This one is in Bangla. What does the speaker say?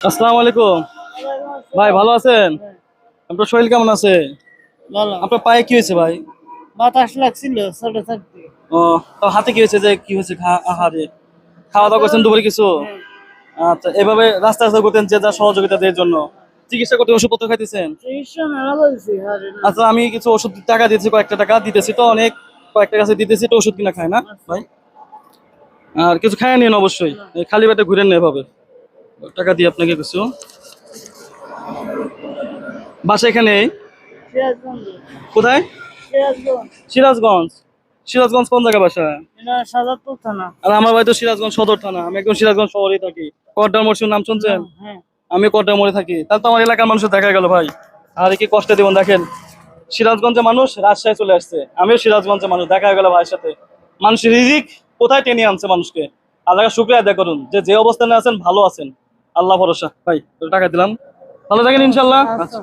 আসসালামু আলাইকুম ভাই, ভালো আছেন? আপনার শরীর কেমন আছে? ভালো। আপনার পায়ে কি হয়েছে ভাই? বাতাস লাগছিল ছোট থাকতে। ও, তো হাতে কি হয়েছে, যে কি হয়েছে? আহারে, খাওয়া দাওয়া করছেন দুপুরে কিছু? হ্যাঁ, আচ্ছা, এভাবে রাস্তা রাস্তা করতেন যে যা সহযোগিতা দেওয়ার জন্য, চিকিৎসা করতে ওষুধপত্র খাইতেছেন? চিকিৎসা মেলা বলছি আরে না। আচ্ছা, আমি কিছু ওষুধ টাকা দিয়েছি, কয়েকটা টাকা দিতেছি তো, অনেক কয়েকটা কাছে দিতেছি তো, ওষুধ কিনা খায় না ভাই? আর কিছু খায় নিন অবশ্যই, এই খালি পেটে ঘুরেন না এভাবে। টাকা দিয়ে আপনাকে কিছু, বাসা এখানে? সিরাজগঞ্জ। কোথায়? সিরাজগঞ্জ। সিরাজগঞ্জ। সিরাজগঞ্জ কোন জায়গা বাসা? এটা সাজাদপুর থানা। আর আমার বাড়ি তো সিরাজগঞ্জ সদর থানা, আমি একদম সিরাজগঞ্জ শহরেই থাকি। কড্ডার মরসুম নাম শুনছেন? হ্যাঁ। আমি কড্ডার মোড়ে থাকি, তাহলে তো আমার এলাকার মানুষের দেখা গেল ভাই। আর কি কষ্টে দেবেন, দেখেন সিরাজগঞ্জের মানুষ রাজশাহী চলে আসছে, আমিও সিরাজগঞ্জের মানুষ, দেখা গেল ভাইয়ের সাথে। মানুষ রিজিক কোথায় টেনে আনছে মানুষকে। আল্লাহকে শুকরিয়া আদায় করুন যে যে অবস্থানে আছেন ভালো আছেন। আল্লাহ ভরসা ভাই, টাকা দিলাম, ভালো থাকেন ইনশাল্লাহ। আচ্ছা। আচ্ছা।